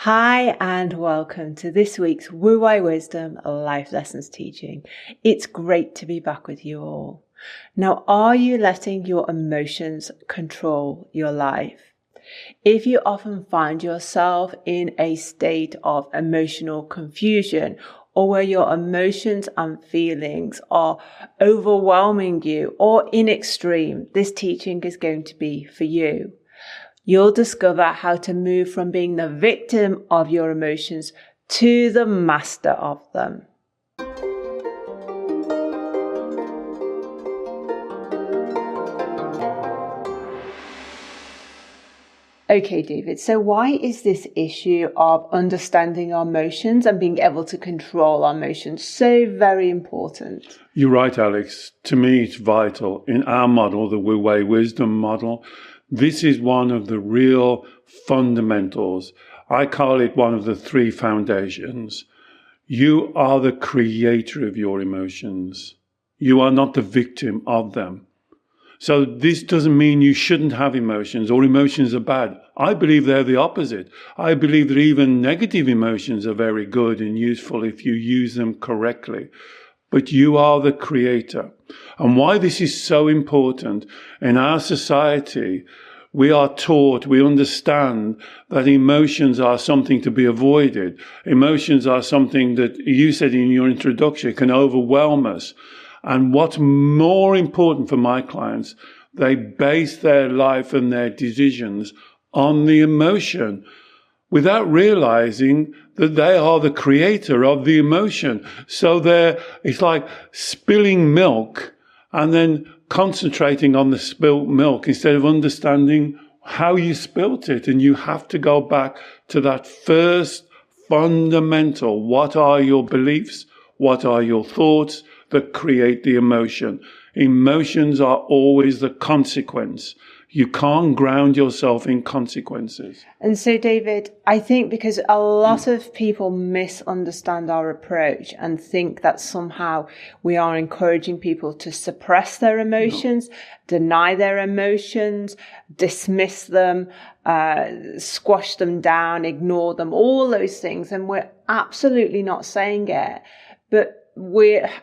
Hi and welcome to this week's Wu Wei Wisdom Life Lessons teaching. It's great to be back with you all. Now, are you letting your emotions control your life? If you often find yourself in a state of emotional confusion or where your emotions and feelings are overwhelming you or in extreme, this teaching is going to be for you. You'll discover how to move from being the victim of your emotions to the master of them. Okay, David, so why is this issue of understanding our emotions and being able to control our emotions so very important? You're right, Alex. To me, it's vital. In our model, the Wu Wei Wisdom model, this is one of the real fundamentals. I call it one of the three foundations. You are the creator of your emotions. You are not the victim of them. So this doesn't mean you shouldn't have emotions or emotions are bad. I believe they're the opposite. I believe that even negative emotions are very good and useful if you use them correctly. But you are the creator. And why this is so important, in our society, we are taught, we understand that emotions are something to be avoided. Emotions are something that you said in your introduction can overwhelm us. And what's more important for my clients, they base their life and their decisions on the emotion without realizing that they are the creator of the emotion. So it's like spilling milk and then concentrating on the spilt milk instead of understanding how you spilt it. And you have to go back to that first fundamental. What are your beliefs? What are your thoughts that create the emotion? Emotions are always the consequence. You can't ground yourself in consequences. And so, David, I think because a lot of people misunderstand our approach and think that somehow we are encouraging people to suppress their emotions, deny their emotions, dismiss them, squash them down, ignore them, all those things. And we're absolutely not saying it. But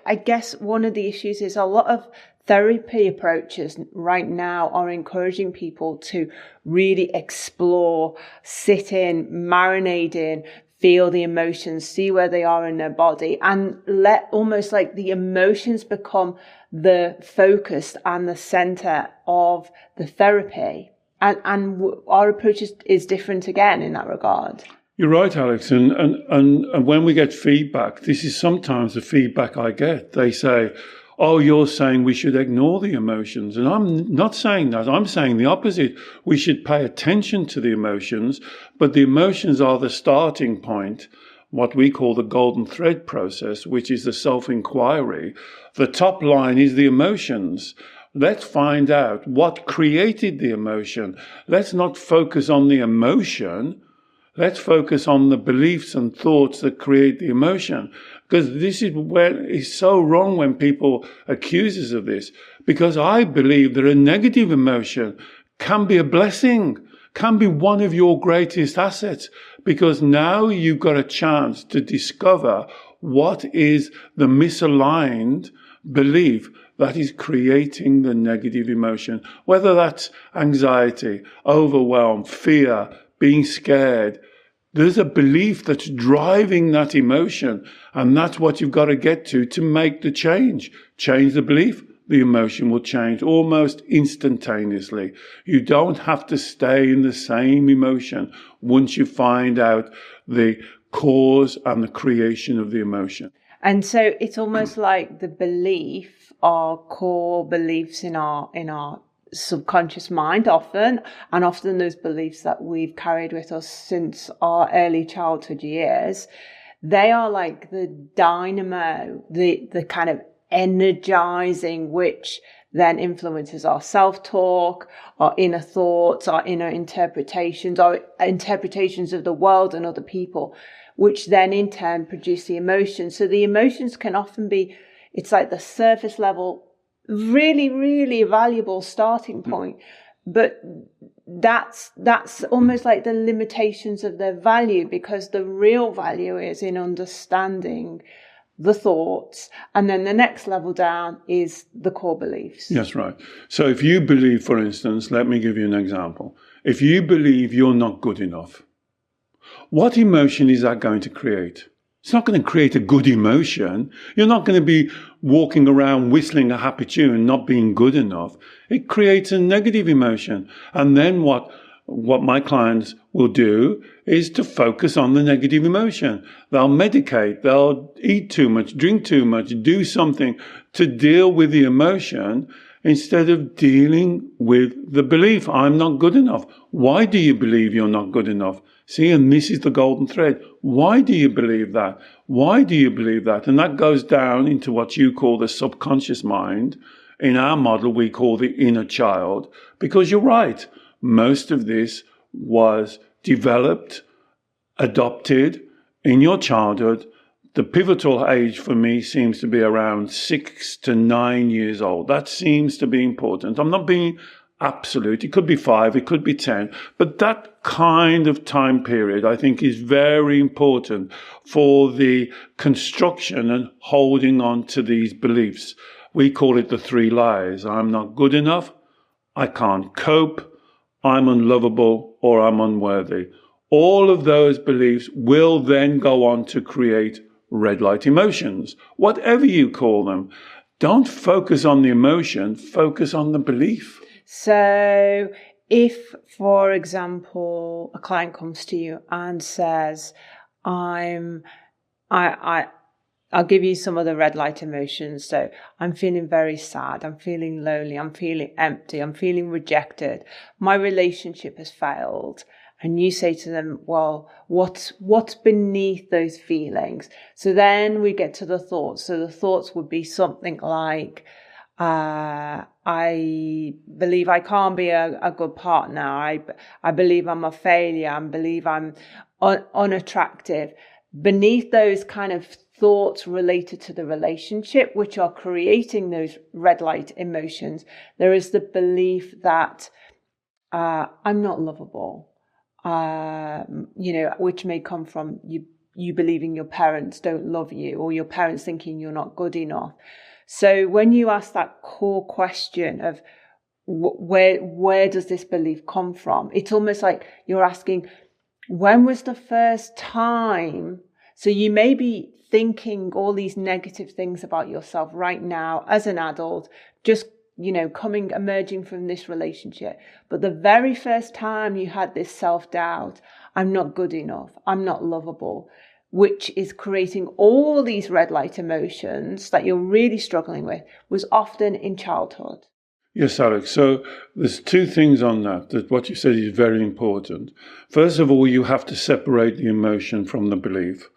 I guess one of the issues is a lot of therapy approaches right now are encouraging people to really explore, sit in, marinate in, feel the emotions, see where they are in their body, and let almost like the emotions become the focus and the center of the therapy. And our approach is different again in that regard. You're right, Alex. And when we get feedback, this is sometimes the feedback I get. They say, oh, you're saying we should ignore the emotions. And I'm not saying that. I'm saying the opposite. We should pay attention to the emotions, but the emotions are the starting point, what we call the golden thread process, which is the self-inquiry. The top line is the emotions. Let's find out what created the emotion. Let's not focus on the emotion. Let's focus on the beliefs and thoughts that create the emotion. Because this is where it's so wrong when people accuse us of this. Because I believe that a negative emotion can be a blessing, can be one of your greatest assets. Because now you've got a chance to discover what is the misaligned belief that is creating the negative emotion. Whether that's anxiety, overwhelm, fear, being scared. There's a belief that's driving that emotion, and that's what you've got to get to make the change. Change the belief, the emotion will change almost instantaneously. You don't have to stay in the same emotion once you find out the cause and the creation of the emotion. And so it's almost like the belief, our core beliefs in our subconscious mind often, and often those beliefs that we've carried with us since our early childhood years, they are like the dynamo, the kind of energizing, which then influences our self-talk, our inner thoughts, our inner interpretations, our interpretations of the world and other people, which then in turn produce the emotions. So the emotions can often be, it's like the surface level, really, really valuable starting point. But that's almost like the limitations of their value, because the real value is in understanding the thoughts, and then the next level down is the core beliefs. Yes, right. So if you believe, for instance, let me give you an example. If you believe you're not good enough, what emotion is that going to create? It's not going to create a good emotion. You're not going to be walking around whistling a happy tune, not being good enough. It creates a negative emotion. And then what my clients will do is to focus on the negative emotion. They'll medicate, they'll eat too much, drink too much, do something to deal with the emotion instead of dealing with the belief, I'm not good enough. Why do you believe you're not good enough? See, and this is the golden thread. Why do you believe that? Why do you believe that? And that goes down into what you call the subconscious mind. In our model, we call the inner child, because you're right. Most of this was developed, adopted in your childhood. The pivotal age for me seems to be around 6 to 9 years old. That seems to be important. I'm not being absolute. It could be 5, it could be 10. But that kind of time period, I think, is very important for the construction and holding on to these beliefs. We call it the 3 lies. I'm not good enough. I can't cope. I'm unlovable, or I'm unworthy. All of those beliefs will then go on to create red light emotions, whatever you call them. Don't focus on the emotion, focus on the belief. So if, for example, a client comes to you and says, I'll give you some of the red light emotions. So I'm feeling very sad. I'm feeling lonely. I'm feeling empty. I'm feeling rejected. My relationship has failed. And you say to them, well, what's beneath those feelings? So then we get to the thoughts. So the thoughts would be something like, I believe I can't be a good partner. I believe I'm a failure. I believe I'm unattractive. Beneath those kind of thoughts related to the relationship, which are creating those red light emotions, there is the belief that I'm not lovable, which may come from you believing your parents don't love you, or your parents thinking you're not good enough. So when you ask that core question of where does this belief come from, it's almost like you're asking, when was the first time? So you may be thinking all these negative things about yourself right now as an adult, just, emerging from this relationship. But the very first time you had this self-doubt, I'm not good enough, I'm not lovable, which is creating all these red light emotions that you're really struggling with, was often in childhood. Yes, Alex. So there's 2 things on that what you said is very important. First of all, you have to separate the emotion from the belief.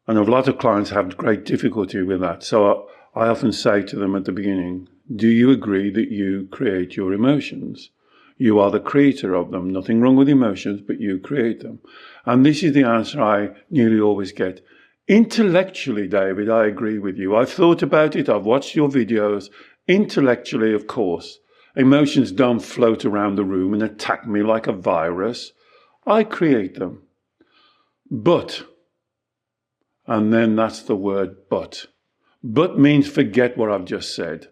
And a lot of clients have great difficulty with that. So I often say to them at the beginning, do you agree that you create your emotions? You are the creator of them. Nothing wrong with emotions, but you create them. And this is the answer I nearly always get. Intellectually, David, I agree with you. I've thought about it. I've watched your videos. Intellectually, of course, emotions don't float around the room and attack me like a virus. I create them. But, and then that's the word but. But means forget what I've just said.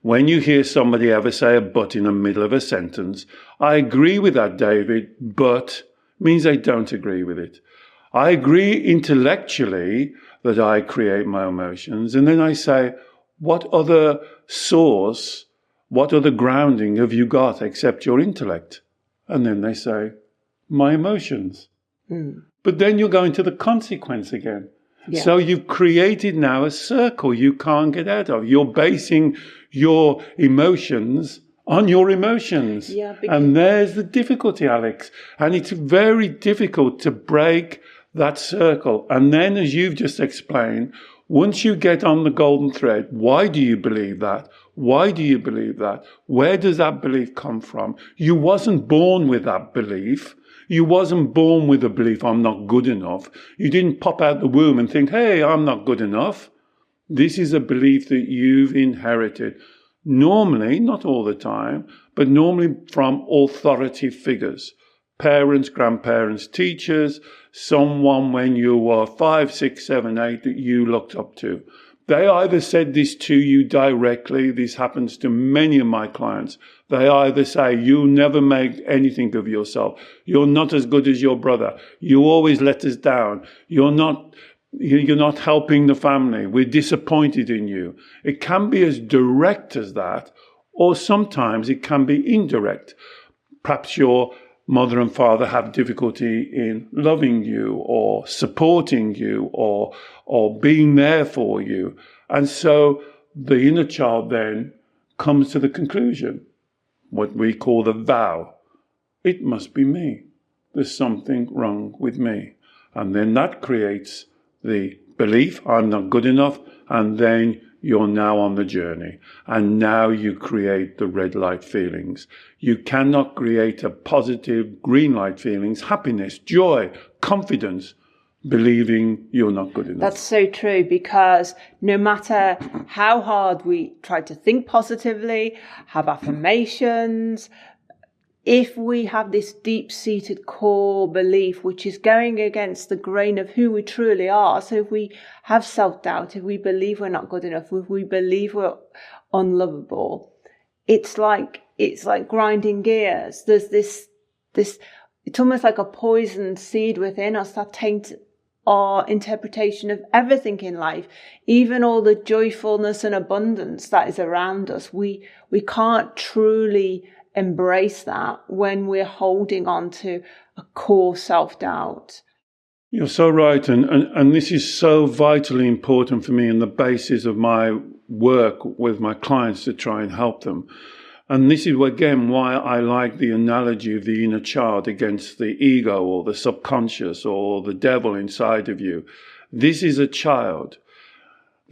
When you hear somebody ever say a but in the middle of a sentence, I agree with that, David, but means I don't agree with it. I agree intellectually that I create my emotions, and then I say, what other source, what other grounding have you got except your intellect? And then they say, my emotions. But then you're going to the consequence again. Yeah. So you've created now a circle you can't get out of. You're basing your emotions on your emotions. Yeah, and there's the difficulty, Alex. And it's very difficult to break that circle. And then, as you've just explained, once you get on the golden thread, why do you believe that? Why do you believe that? Where does that belief come from? You wasn't born with that belief. You wasn't born with the belief, I'm not good enough. You didn't pop out the womb and think, hey, I'm not good enough. This is a belief that you've inherited. Normally, not all the time, but normally from authority figures. Parents, grandparents, teachers, someone when you were 5, 6, 7, 8 that you looked up to. They either said this to you directly. This happens to many of my clients. They either say, you'll never make anything of yourself. You're not as good as your brother. You always let us down. You're not helping the family. We're disappointed in you. It can be as direct as that, or sometimes it can be indirect. Perhaps your mother and father have difficulty in loving you or supporting you or being there for you. And so the inner child then comes to the conclusion, what we call the vow. It must be me. There's something wrong with me. And then that creates the belief, I'm not good enough, and then you're now on the journey. And now you create the red light feelings. You cannot create a positive green light feelings, happiness, joy, confidence, believing you're not good enough. That's so true, because no matter how hard we try to think positively, have affirmations, if we have this deep-seated core belief which is going against the grain of who we truly are, so if we have self-doubt, if we believe we're not good enough, if we believe we're unlovable, it's like grinding gears. There's this it's almost like a poisoned seed within us that taints our interpretation of everything in life, even all the joyfulness and abundance that is around us. We can't truly embrace that when we're holding on to a core self-doubt. You're so right, and this is so vitally important for me and the basis of my work with my clients to try and help them. And this is, again, why I like the analogy of the inner child against the ego or the subconscious or the devil inside of you. This is a child.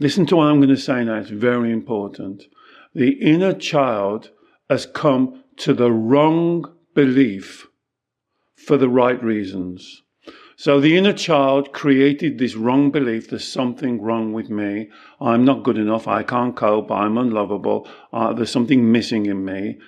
Listen to what I'm going to say now. It's very important. The inner child has come to the wrong belief for the right reasons. So the inner child created this wrong belief, there's something wrong with me, I'm not good enough, I can't cope, I'm unlovable, there's something missing in me.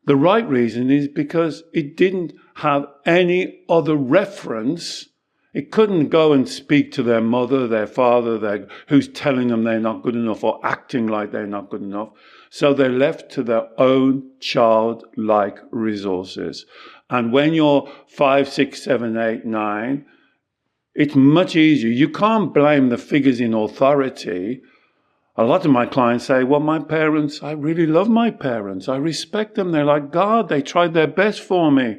The right reason is because it didn't have any other reference. It couldn't go and speak to their mother, their father, who's telling them they're not good enough or acting like they're not good enough. So they're left to their own childlike resources. And when you're 5, 6, 7, 8, 9, it's much easier. You can't blame the figures in authority. A lot of my clients say, well, my parents, I really love my parents. I respect them. They're like God. They tried their best for me.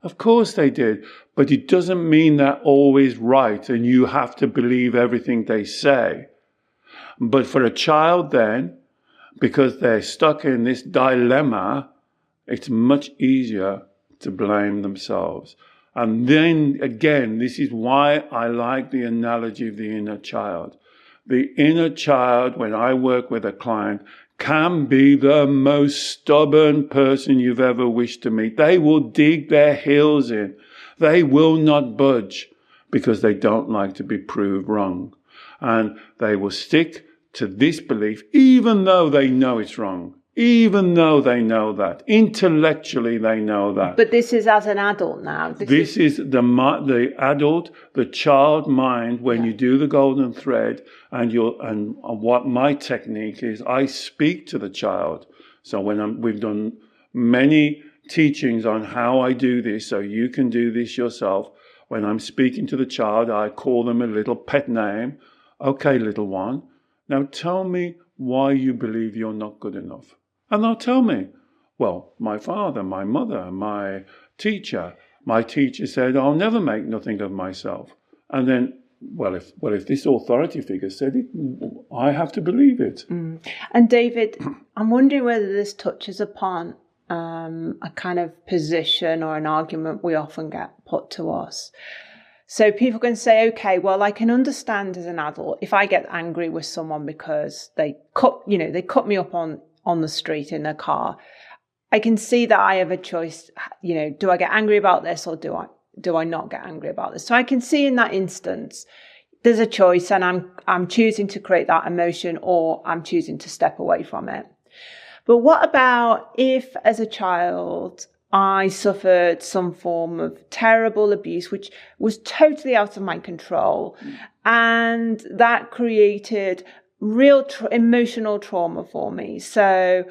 Of course they did. But it doesn't mean they're always right and you have to believe everything they say. But for a child then, because they're stuck in this dilemma, it's much easier to blame themselves. And then again, this is why I like the analogy of the inner child. The inner child, when I work with a client, can be the most stubborn person you've ever wished to meet. They will dig their heels in. They will not budge because they don't like to be proved wrong. And they will stick to this belief even though they know it's wrong. Even though they know that. Intellectually, they know that. But this is as an adult now. This is the adult, the child mind, when you do the golden thread, and what my technique is, I speak to the child. So we've done many teachings on how I do this, so you can do this yourself. When I'm speaking to the child, I call them a little pet name. Okay, little one, now tell me why you believe you're not good enough. And they'll tell me, well, my father, my mother, my teacher said, I'll never make nothing of myself. And then, well, if this authority figure said it, I have to believe it. Mm. And David, I'm wondering whether this touches upon a kind of position or an argument we often get put to us. So people can say, okay, well, I can understand as an adult if I get angry with someone because they cut me up on the street in their car. I can see that I have a choice. Do I get angry about this or do I not get angry about this? So I can see in that instance, there's a choice, and I'm choosing to create that emotion, or I'm choosing to step away from it. But what about if, as a child, I suffered some form of terrible abuse, which was totally out of my control, and that created real emotional trauma for me. So,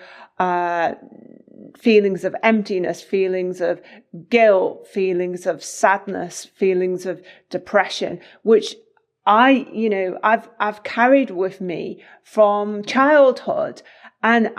feelings of emptiness, feelings of guilt, feelings of sadness, feelings of depression, which I've carried with me from childhood. And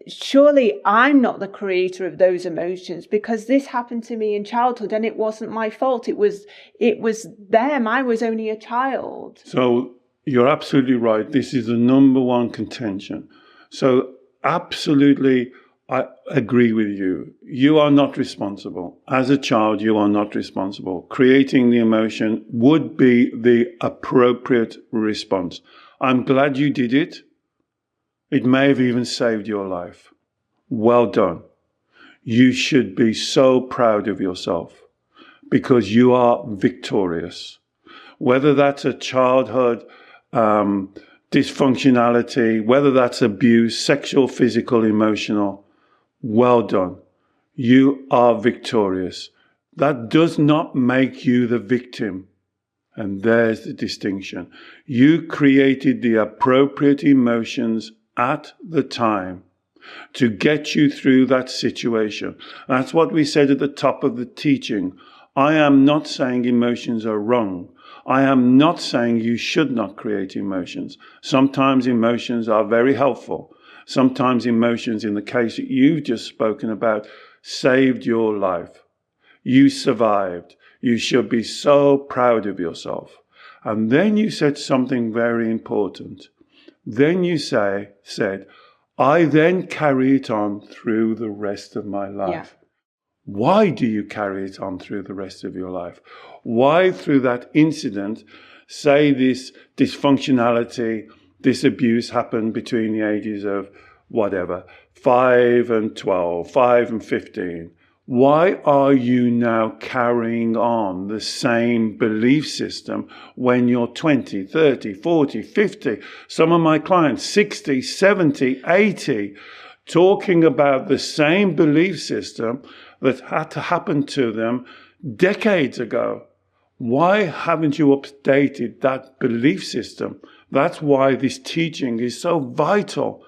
surely I'm not the creator of those emotions, because this happened to me in childhood and it wasn't my fault. It was them. I was only a child. So you're absolutely right. This is the number one contention. So absolutely, I agree with you. You are not responsible. As a child, you are not responsible. Creating the emotion would be the appropriate response. I'm glad you did it. It may have even saved your life. Well done. You should be so proud of yourself because you are victorious. Whether that's a childhood dysfunctionality, whether that's abuse, sexual, physical, emotional, well done. You are victorious. That does not make you the victim. And there's the distinction. You created the appropriate emotions at the time to get you through that situation. That's what we said at the top of the teaching. I am not saying emotions are wrong. I am not saying you should not create emotions. Sometimes emotions are very helpful. Sometimes emotions, in the case that you've just spoken about, saved your life. You survived. You should be so proud of yourself. And then you said something very important. Then you said, I then carry it on through the rest of my life. Yeah. Why do you carry it on through the rest of your life? Why, through that incident, say this dysfunctionality, this abuse happened between the ages of whatever, 5 and 12, 5 and 15. Why are you now carrying on the same belief system when you're 20, 30, 40, 50? Some of my clients, 60, 70, 80, talking about the same belief system that had to happen to them decades ago. Why haven't you updated that belief system? That's why this teaching is so vital.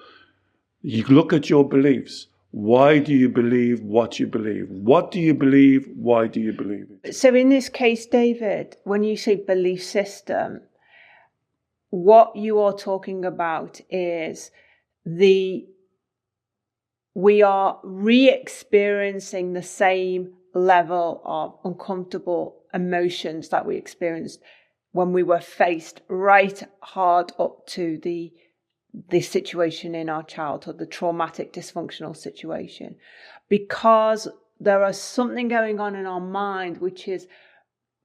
You look at your beliefs. Why do you believe what you believe? What do you believe? Why do you believe it? So in this case, David, when you say belief system, what you are talking about is we are re-experiencing the same level of uncomfortable emotions that we experienced when we were faced right hard up to this situation in our childhood, the traumatic, dysfunctional situation, because there is something going on in our mind which is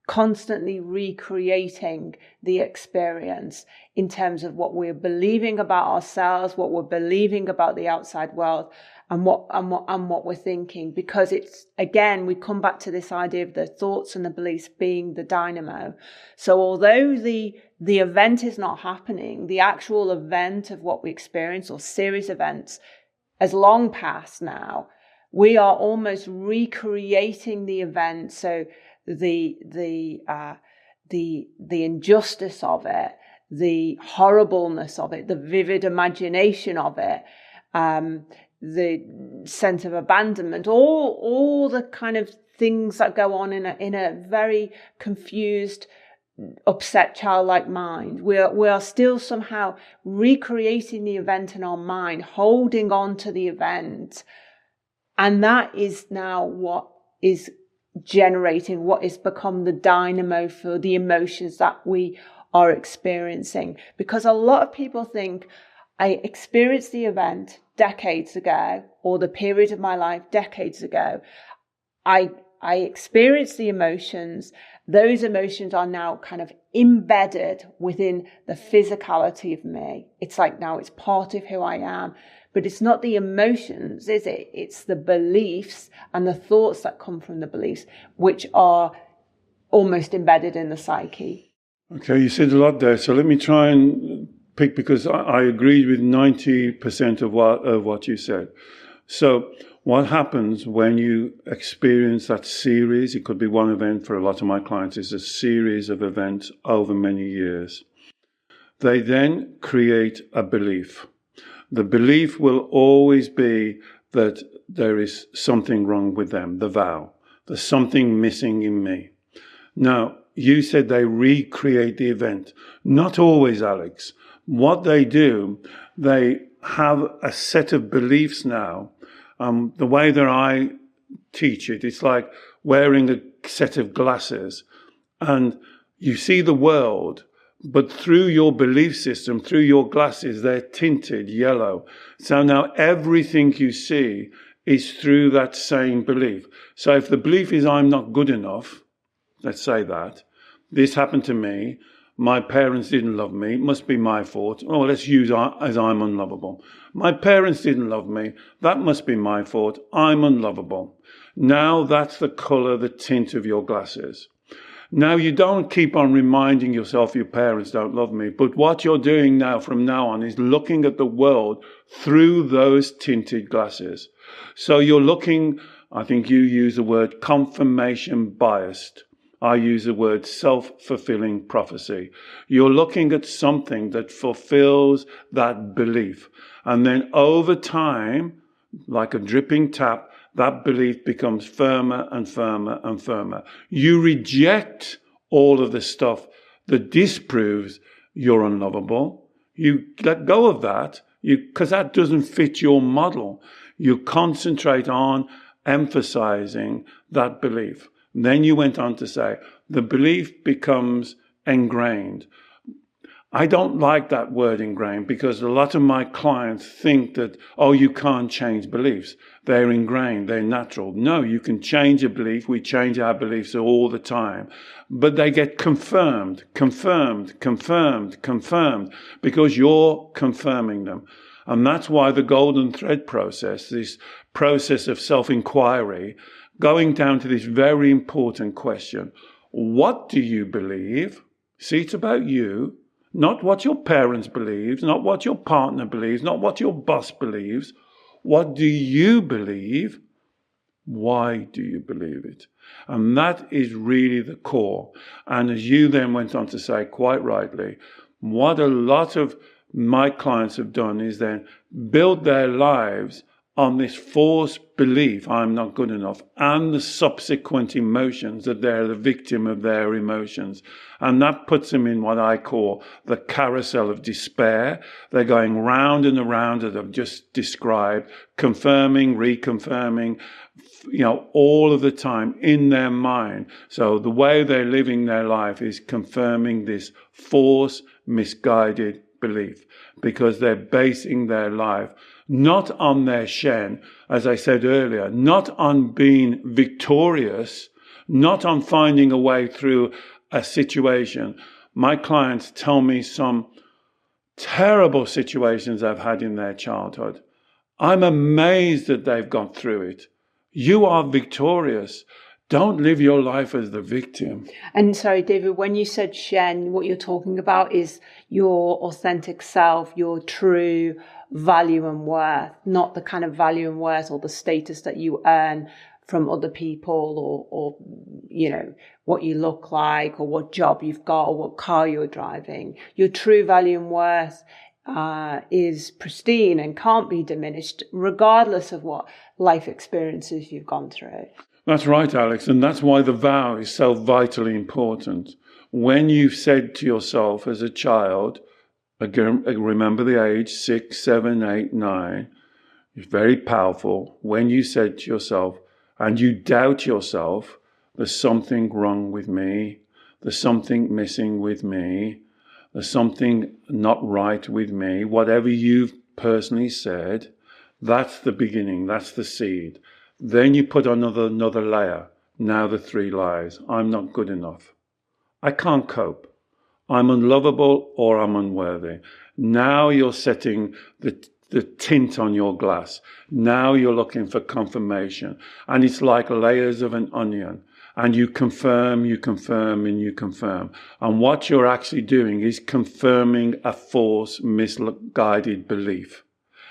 constantly recreating the experience in terms of what we're believing about ourselves, what we're believing about the outside world, and what we're thinking. Because it's, again, we come back to this idea of the thoughts and the beliefs being the dynamo. So although the event is not happening, the actual event of what we experience, or series of events, has long passed now. We are almost recreating the event. So the injustice of it, the horribleness of it, the vivid imagination of it, the sense of abandonment, all the kind of things that go on in a very confused, upset childlike mind. We are still somehow recreating the event in our mind, holding on to the event, and that is now what is generating what has become the dynamo for the emotions that we are experiencing. Because a lot of people think, I experienced the event decades ago, or the period of my life decades ago. I experienced the emotions. Those emotions are now kind of embedded within the physicality of me. It's like now it's part of who I am. But it's not the emotions, is it? It's the beliefs and the thoughts that come from the beliefs, which are almost embedded in the psyche. Okay, you said a lot there. So let me try and because I agreed with 90% of what you said. So what happens when you experience that series? It could be one event. For a lot of my clients, it's a series of events over many years. They then create a belief. The belief will always be that there is something wrong with them, the vow. There's something missing in me. Now, you said they recreate the event. Not always, Alex. What they do, they have a set of beliefs now. The way that I teach it, it's like wearing a set of glasses, and you see the world, but through your belief system, through your glasses, they're tinted yellow. So now everything you see is through that same belief. So if the belief is I'm not good enough, let's say that, this happened to me, my parents didn't love me, it must be my fault. Oh, let's use as I'm unlovable. My parents didn't love me, that must be my fault, I'm unlovable. Now that's the colour, the tint of your glasses. Now, you don't keep on reminding yourself your parents don't love me, but what you're doing now from now on is looking at the world through those tinted glasses. So you're looking, I think you use the word confirmation biased. I use the word self-fulfilling prophecy. You're looking at something that fulfills that belief. And then over time, like a dripping tap, that belief becomes firmer and firmer and firmer. You reject all of the stuff that disproves you're unlovable. You let go of that, because that doesn't fit your model. You concentrate on emphasizing that belief. And then you went on to say, the belief becomes ingrained. I don't like that word ingrained, because a lot of my clients think that, oh, you can't change beliefs. They're ingrained, they're natural. No, you can change a belief. We change our beliefs all the time. But they get confirmed, because you're confirming them. And that's why the golden thread process, this process of self-inquiry, going down to this very important question, what do you believe? See, it's about you. Not what your parents believe, not what your partner believes, not what your boss believes. What do you believe? Why do you believe it? And that is really the core. And as you then went on to say quite rightly, what a lot of my clients have done is then build their lives on this false belief, I'm not good enough, and the subsequent emotions that they're the victim of their emotions. And that puts them in what I call the carousel of despair. They're going round and around, as I've just described, confirming, reconfirming, all of the time in their mind. So the way they're living their life is confirming this false, misguided belief, because they're basing their life not on their Shen, as I said earlier, not on being victorious, not on finding a way through a situation. My clients tell me some terrible situations they've had in their childhood. I'm amazed that they've got through it. You are victorious. Don't live your life as the victim. And sorry, David, when you said Shen, what you're talking about is your authentic self, your true value and worth, not the kind of value and worth or the status that you earn from other people or what you look like or what job you've got or what car you're driving. Your true value and worth is pristine and can't be diminished regardless of what life experiences you've gone through. That's right, Alex. And that's why the vow is so vitally important. When you've said to yourself as a child, again, remember the age, 6, 7, 8, 9, it's very powerful. When you said to yourself, and you doubt yourself, there's something wrong with me, there's something missing with me, there's something not right with me, whatever you've personally said, that's the beginning, that's the seed. Then you put another layer. Now the 3 lies. I'm not good enough. I can't cope. I'm unlovable or I'm unworthy. Now you're setting the tint on your glass. Now you're looking for confirmation. And it's like layers of an onion. And you confirm, and you confirm. And what you're actually doing is confirming a false, misguided belief.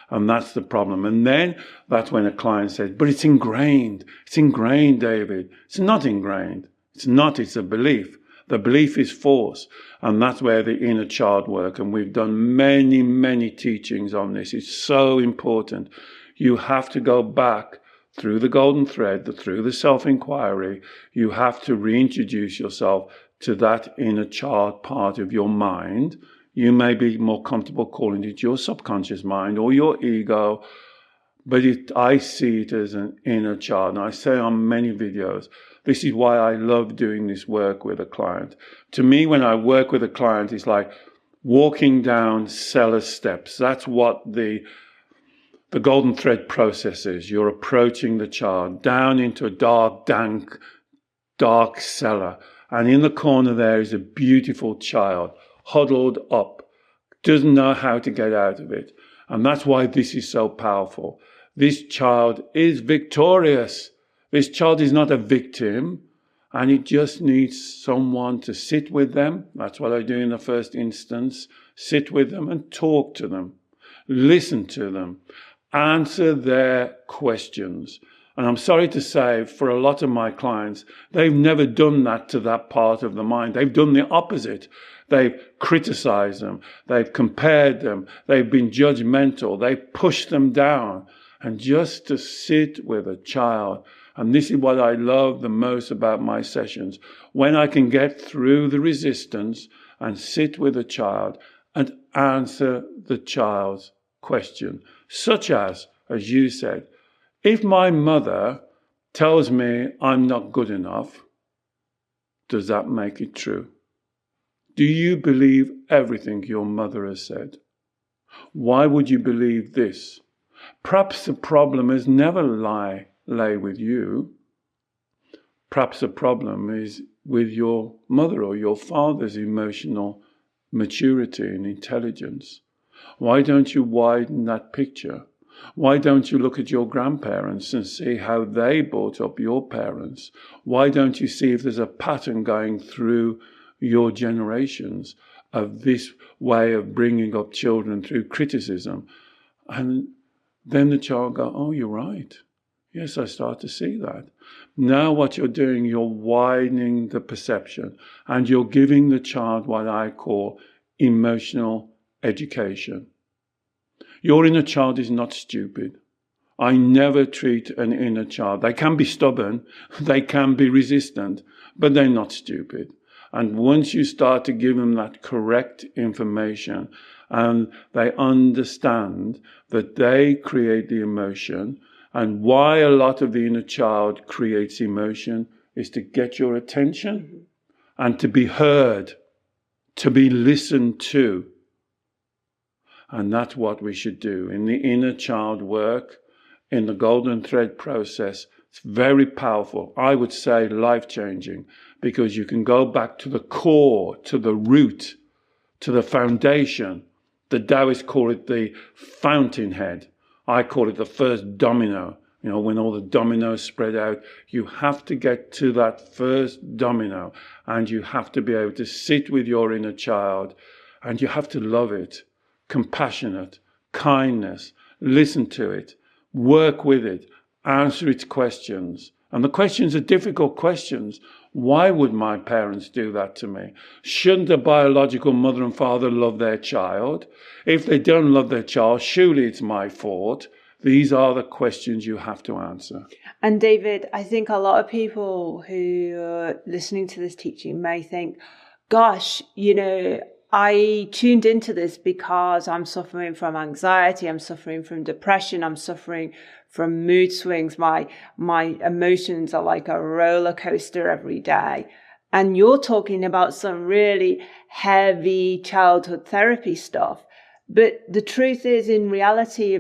And that's the problem. And then that's when a client says, but it's ingrained. It's ingrained, David. It's not ingrained. It's not. It's a belief. The belief is false. And that's where the inner child work. And we've done many, many teachings on this. It's so important. You have to go back through the golden thread, through the self-inquiry. You have to reintroduce yourself to that inner child part of your mind. You may be more comfortable calling it your subconscious mind or your ego, but I see it as an inner child. And I say on many videos, this is why I love doing this work with a client. To me, when I work with a client, it's like walking down cellar steps. That's what the golden thread process is. You're approaching the child down into a dark, dank, dark cellar. And in the corner there is a beautiful child, huddled up, doesn't know how to get out of it. And that's why this is so powerful. This child is victorious. This child is not a victim, and it just needs someone to sit with them. That's what I do in the first instance. Sit with them and talk to them. Listen to them. Answer their questions. And I'm sorry to say, for a lot of my clients, they've never done that to that part of the mind. They've done the opposite. They've criticized them. They've compared them. They've been judgmental. They've pushed them down. And just to sit with a child, and this is what I love the most about my sessions, when I can get through the resistance and sit with a child and answer the child's question, such as you said, if my mother tells me I'm not good enough, does that make it true? Do you believe everything your mother has said? Why would you believe this? Perhaps the problem has never lay with you. Perhaps the problem is with your mother or your father's emotional maturity and intelligence. Why don't you widen that picture? Why don't you look at your grandparents and see how they brought up your parents? Why don't you see if there's a pattern going through your generations of this way of bringing up children through criticism? And then the child goes, oh, you're right. Yes, I start to see that. Now what you're doing, you're widening the perception and you're giving the child what I call emotional education. Your inner child is not stupid. I never treat an inner child. They can be stubborn, they can be resistant, but they're not stupid. And once you start to give them that correct information and they understand that they create the emotion, and why a lot of the inner child creates emotion is to get your attention and to be heard, to be listened to. And that's what we should do. In the inner child work, in the golden thread process, it's very powerful. I would say life-changing, because you can go back to the core, to the root, to the foundation. The Taoists call it the fountainhead. I call it the first domino. You know, when all the dominoes spread out, you have to get to that first domino, and you have to be able to sit with your inner child, and you have to love it. Compassionate, kindness, listen to it, work with it, answer its questions. And the questions are difficult questions. Why would my parents do that to me? Shouldn't a biological mother and father love their child? If they don't love their child, surely it's my fault. These are the questions you have to answer. And David, I think a lot of people who are listening to this teaching may think, gosh, I tuned into this because I'm suffering from anxiety, I'm suffering from depression, I'm suffering from mood swings. My emotions are like a roller coaster every day. And you're talking about some really heavy childhood therapy stuff. But the truth is, in reality,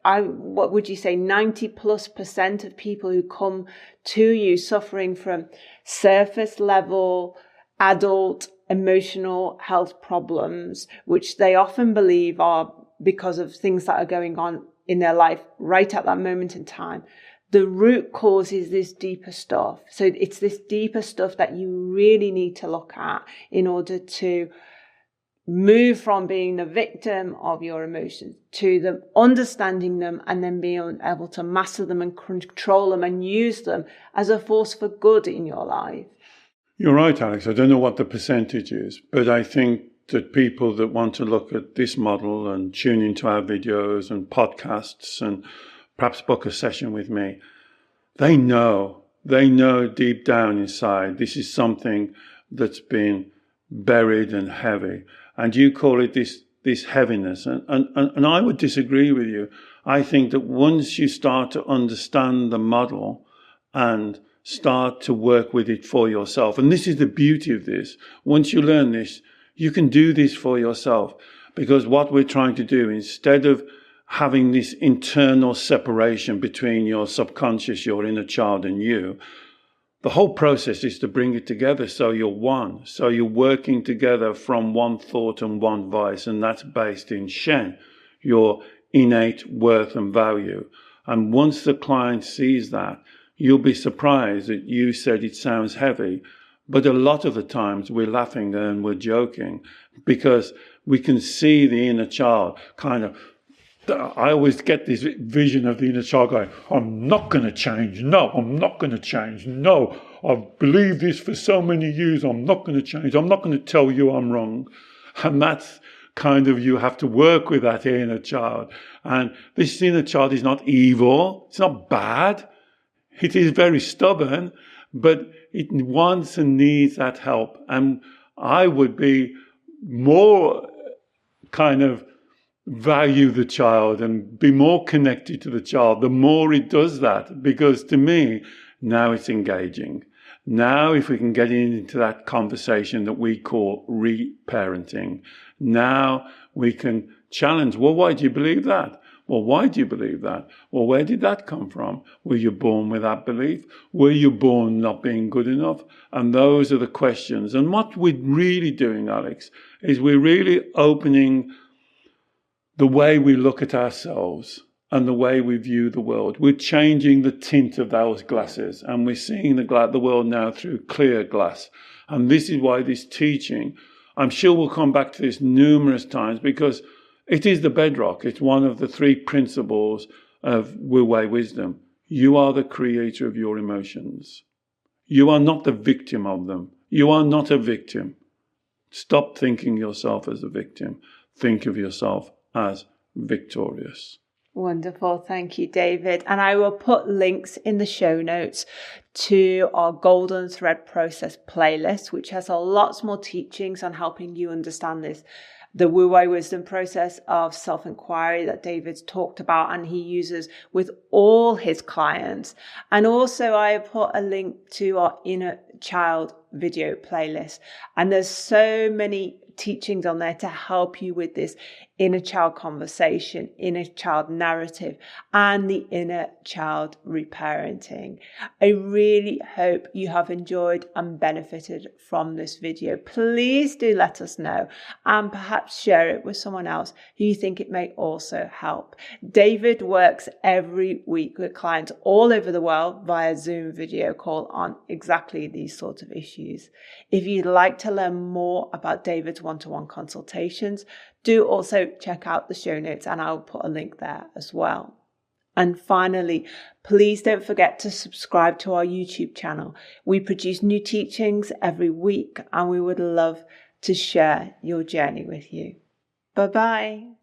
what would you say, 90+% of people who come to you suffering from surface level adult emotional health problems, which they often believe are because of things that are going on in their life right at that moment in time. the root cause is this deeper stuff. So it's this deeper stuff that you really need to look at in order to move from being the victim of your emotions to them understanding them, and then being able to master them and control them and use them as a force for good in your life. You're right, Alex. I don't know what the percentage is, but I think that people that want to look at this model and tune into our videos and podcasts and perhaps book a session with me, they know deep down inside this is something that's been buried and heavy. And you call it this heaviness. And I would disagree with you. I think that once you start to understand the model and start to work with it for yourself, and this is the beauty of this, once you learn this, you can do this for yourself. Because what we're trying to do, instead of having this internal separation between your subconscious, your inner child, and you, the whole process is to bring it together so you're one. So you're working together from one thought and one voice, and that's based in Shen, your innate worth and value. And once the client sees that, you'll be surprised that you said it sounds heavy, but a lot of the times we're laughing and we're joking because we can see the inner child kind of. I always get this vision of the inner child going, I'm not going to change. No, I'm not going to change. No, I've believed this for so many years. I'm not going to change. I'm not going to tell you I'm wrong. And that's kind of, you have to work with that inner child. And this inner child is not evil. It's not bad. It is very stubborn, but it wants and needs that help. And I would be more kind of value the child and be more connected to the child the more it does that, because to me now it's engaging. Now if we can get into that conversation that we call reparenting, now we can challenge, well, why do you believe that? Well, why do you believe that? Well, where did that come from? Were you born with that belief? Were you born not being good enough? And those are the questions. And what we're really doing, Alex, is we're really opening the way we look at ourselves and the way we view the world. We're changing the tint of those glasses, and we're seeing the world now through clear glass. And this is why this teaching, I'm sure we'll come back to this numerous times, because it is the bedrock. It's one of the 3 principles of Wu Wei Wisdom. You are the creator of your emotions. You are not the victim of them. You are not a victim. Stop thinking yourself as a victim. Think of yourself as victorious. Wonderful. Thank you, David. And I will put links in the show notes to our Golden Thread Process playlist, which has a lots more teachings on helping you understand the Wu Wei Wisdom process of self-inquiry that David's talked about and he uses with all his clients. And also I put a link to our Inner Child video playlist. And there's so many teachings on there to help you with this inner child conversation, inner child narrative, and the inner child reparenting. I really hope you have enjoyed and benefited from this video. Please do let us know and perhaps share it with someone else who you think it may also help. David works every week with clients all over the world via Zoom video call on exactly these sorts of issues. If you'd like to learn more about David's one-to-one consultations, do also check out the show notes and I'll put a link there as well. And finally, please don't forget to subscribe to our YouTube channel. We produce new teachings every week and we would love to share your journey with you. Bye-bye.